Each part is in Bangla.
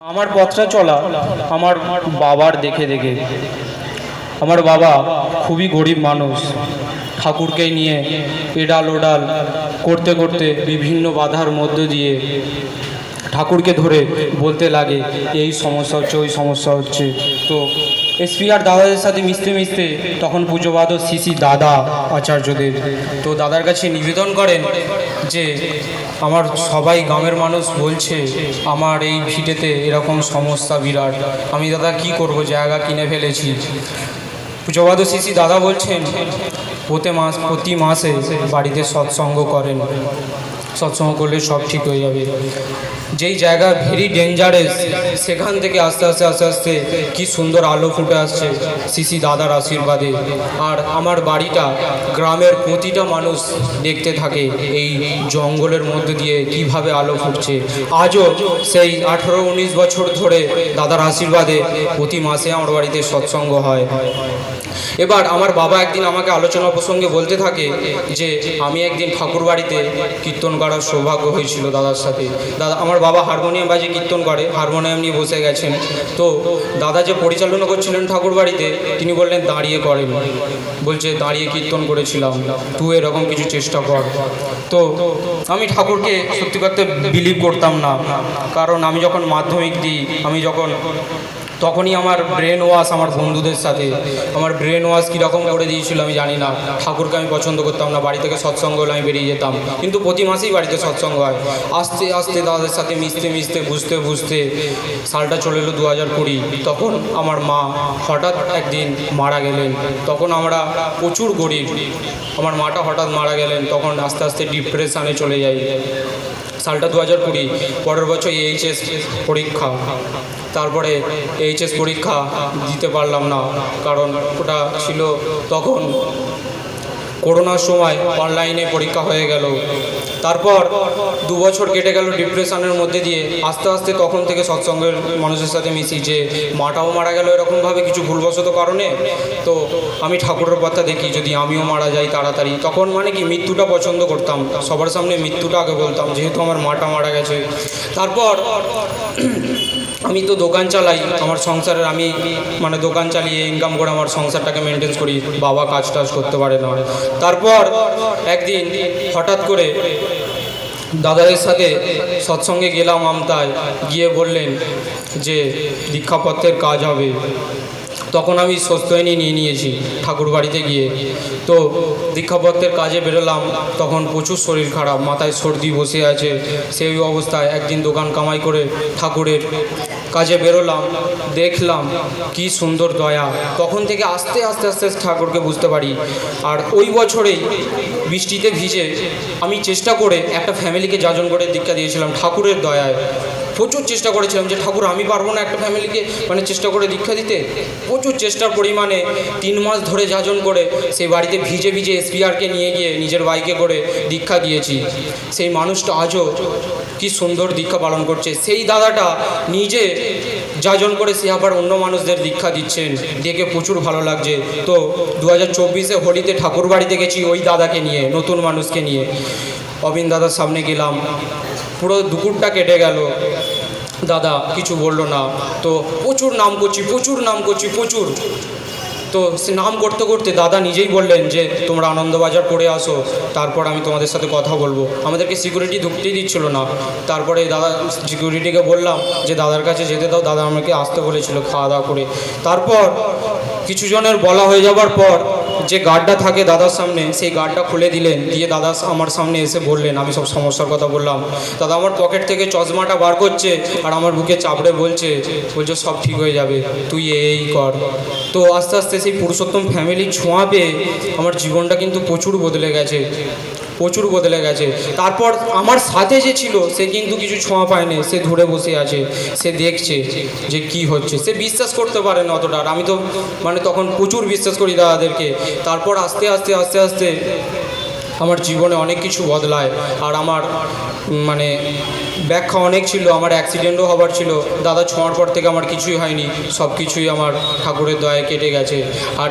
আমার পথটা চলা আমার বাবার দেখে দেখে। আমার বাবা খুবই গরিব মানুষ, ঠাকুরকে নিয়ে এডাল ওডাল করতে করতে বিভিন্ন বাধার মধ্য দিয়ে ঠাকুরকে ধরে বলতে লাগে এই সমস্যা হচ্ছে, ওই সমস্যা হচ্ছে। তো এসপি আর দাদাদের সাথে মিশতে মিশতে তখন পুজোবাদ শ্রী দাদা আচার্যদেব তো দাদার কাছে নিবেদন করেন যে আমার সবাই গ্রামের মানুষ বলছে আমার এই ভিটেতে এরকম সমস্যা বিরাট, আমি দাদা কি করব, জায়গা কিনে ফেলেছি। পুজোবাদ শ্রী দাদা বলছেন প্রতি মাসে বাড়িতে সৎসঙ্গ করেন, সৎসঙ্গ করলে সব ঠিক হয়ে যাবে। যেই জায়গা ভেরি ডেঞ্জারাস সেখান থেকে আস্তে আস্তে আস্তে আস্তে কি সুন্দর আলো ফুটে আসছে শ্রী দাদার আশীর্বাদে। আর আমার বাড়িটা গ্রামের প্রতিটা মানুষ দেখতে থাকে এই জঙ্গলের মধ্যে দিয়ে কিভাবে আলো ফুটছে। আজও সেই 18-19 বছর ধরে দাদার আশীর্বাদে প্রতি মাসে আমার বাড়িতে সৎসঙ্গ হয়। এবার আমার বাবা একদিন আমাকে আলোচনা প্রসঙ্গে বলতে থাকে যে আমি একদিন ঠাকুর বাড়িতে কীর্তন করার সৌভাগ্য হয়েছিল দাদার সাথে। দাদা আমার বাবা হারমোনিয়াম বাজিয়ে কীর্তন করে, হারমোনিয়াম নিয়ে বসে গেছেন। তো দাদা যে পরিচালনা করছিলেন ঠাকুর বাড়িতে তিনি বললেন দাঁড়িয়ে করেন, বলছে দাঁড়িয়ে কীর্তন করেছিলাম, তুই এরকম কিছু চেষ্টা কর। তো আমি ঠাকুরকে সত্যি করতে বিলিভ করতাম না, কারণ আমি যখন মাধ্যমিক দিই তখনই আমার ব্রেন ওয়াশ আমার বন্ধুদের সাথে আমার ব্রেন ওয়াশ কীরকম করে দিয়েছিল আমি জানি না। ঠাকুরকে আমি পছন্দ করতাম না, বাড়ি থেকে সৎসঙ্গ হলে আমি বেরিয়ে যেতাম, কিন্তু প্রতি মাসেই বাড়িতে সৎসঙ্গ হয়। আস্তে আস্তে তাদের সাথে মিশতে মিশতে বুঝতে বুঝতে সালটা চলে এলো 2020। তখন আমার মা হঠাৎ একদিন মারা গেলেন। তখন আমরা প্রচুর গরিব, আমার মাটা হঠাৎ মারা গেলেন, তখন আস্তে আস্তে ডিপ্রেশনে চলে যাই। সালটা 2020, পরের বছর এইচএস পরীক্ষা। তারপরে এইচএস পরীক্ষা দিতে পারলাম না, কারণ ওটা ছিল তখন করোনার সময়, অনলাইনে পরীক্ষা হয়ে গেল। তারপর 2 বছর কেটে গেল ডিপ্রেশনের মধ্যে দিয়ে। আস্তে আস্তে তখন থেকে সৎসঙ্গের মানুষের সাথে মিশি, যে মাটাও মারা গেল এরকমভাবে কিছু ভুলবশত কারণে। তো আমি ঠাকুরের কথা দেখি যদি আমিও মারা যাই তাড়াতাড়ি। তখন মানে কি মৃত্যুটা পছন্দ করতাম, সবার সামনে মৃত্যুটা আগে বলতাম, যেহেতু আমার মাটা মারা গেছে। তারপর আমি তো দোকান চালাই, আমার সংসারের আমি মানে দোকান চালিয়ে ইনকাম করে আমার সংসারটাকে মেনটেন করি, বাবা কাজ টাজ করতে পারে না। তারপর একদিন হঠাৎ করে দাদাদের সাথে সৎসঙ্গে গেলাম আমতায়, গিয়ে বললেন যে দীক্ষাপত্রের কাজ হবে। তখন আমি স্বস্তিনী নিয়ে নিয়েছি ঠাকুর বাড়িতে গিয়ে। তো দীক্ষাপত্রের কাজে বেরোলাম, তখন প্রচুর শরীর খারাপ, মাথায় সর্দি বসে আছে। সেই অবস্থায় একদিন দোকান কামাই করে ঠাকুরের কাজে বেরোলাম, দেখলাম কি সুন্দর দয়া। তখন থেকে আস্তে আস্তে আস্তে ঠাকুরকে বুঝতে পারি। আর ওই বছরেই বৃষ্টিতে ভিজে আমি চেষ্টা করে একটা ফ্যামিলিকে যাজন করে দীক্ষা দিয়েছিলাম ঠাকুরের দয়ায়। প্রচুর চেষ্টা করেছিলাম যে ঠাকুর আমি পারবো না একটা ফ্যামিলিকে মানে চেষ্টা করে দীক্ষা দিতে। প্রচুর চেষ্টার পরিমাণে 3 মাস ধরে যাজন করে সেই বাড়িতে ভিজে ভিজে এসপিআরকে নিয়ে গিয়ে নিজের বাইকে করে দীক্ষা দিয়েছি। সেই মানুষটা আজও কি সুন্দর দীক্ষা পালন করছে। সেই দাদাটা নিজে যাজন করে সে আবার অন্য মানুষদের দীক্ষা দিচ্ছেন, দেখে প্রচুর ভালো লাগছে। তো 2024-এ হোলিতে ঠাকুর বাড়িতে গেছি ওই দাদাকে নিয়ে, নতুন মানুষকে নিয়ে। অবিন দাদার সামনে গেলাম, পুরো দুপুরটা কেটে গেল, দাদা কিছু বললো না। তো প্রচুর নাম করছি প্রচুর। তো সে নাম করতে করতে দাদা নিজেই বললেন যে তোমরা আনন্দবাজার করে আসো, তারপর আমি তোমাদের সাথে কথা বলবো। আমাদেরকে সিকিউরিটি ঢুকতেই দিচ্ছিল না। তারপরে দাদা সিকিউরিটিকে বললাম যে দাদার কাছে যেতে দাও, দাদা আমাকে আসতে বলেছিল খাওয়া দাওয়া করে। তারপর কিছু জনের বলা হয়ে যাবার পর যে গার্ডটা থাকে দাদার সামনে, সেই গার্ডটা খুলে দিলেন, দিয়ে দাদা আমার সামনে এসে বললেন, আমি সব সমস্যার কথা বললাম। দাদা আমার পকেট থেকে চশমাটা বার করছে আর আমার বুকে চাপড়ে বলছে সব ঠিক হয়ে যাবে, তুই এই কর। তো আস্তে আস্তে সেই পুরুষোত্তম ফ্যামিলির ছোঁয়া পেয়ে আমার জীবনটা কিন্তু প্রচুর বদলে গেছে। তারপর আমার সাথে যে ছিল সে কিন্তু কিছু ছোঁয়া পায়নি, সে ধরে বসে আছে, সে দেখছে যে কি হচ্ছে, সে বিশ্বাস করতে পারে না অতটা। আমি তো মানে তখন প্রচুর বিশ্বাস করি দাদাদেরকে। তারপর আস্তে আস্তে আমার জীবনে অনেক কিছু বদলায়। আর আমার মানে ব্যাখ্যা অনেক ছিল, আমার অ্যাক্সিডেন্টও হবার ছিল। দাদা ছোঁয়ার পর থেকে আমার কিছুই হয়নি, সব কিছুই আমার ঠাকুরের দয়ায় কেটে গেছে। আর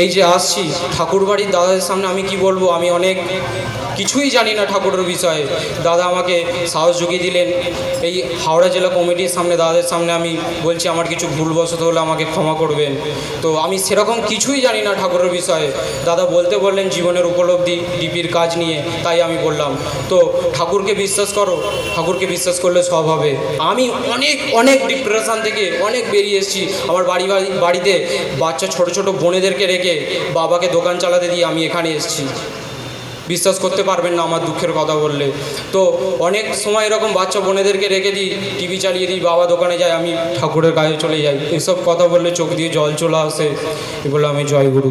এই যে আসছি ঠাকুরবাড়ির দাদাদের সামনে আমি কি বলবো, আমি অনেক কিছুই জানি না ঠাকুরের বিষয়ে। দাদা আমাকে সাহস জুগিয়ে দিলেন। এই হাওড়া জেলা কমিটির সামনে দাদাদের সামনে আমি বলছি আমার কিছু ভুলবশত হলে আমাকে ক্ষমা করবেন। তো আমি সেরকম কিছুই জানি না ঠাকুরের বিষয়ে। দাদা বলতে বললেন জীবনের উপলব্ধি ডিপির কাজ নিয়ে, তাই আমি বললাম। তো ঠাকুরকে বিশ্বাস করো, ঠাকুরকে বিশ্বাস করলে সব হবে। আমি অনেক অনেক ডিপ্রেশন থেকে অনেক বেরিয়ে এসেছি। আমার বাড়িতে বাচ্চা ছোট ছোট বোনেদেরকে রেখে বাবাকে দোকান চালাতে দিয়ে আমি এখানে এসেছি। বিশ্বাস করতে পারবেন না আমার দুঃখের কথা বললে। তো অনেক সময় এরকম বাচ্চা বোনেদেরকে রেখে দিই, টিভি চালিয়ে দিই, বাবা দোকানে যায়, আমি ঠাকুরের কাজে চলে যাই। এসব কথা বললে চোখ দিয়ে জল চলে আসে। এগুলো আমি জয় গুরু।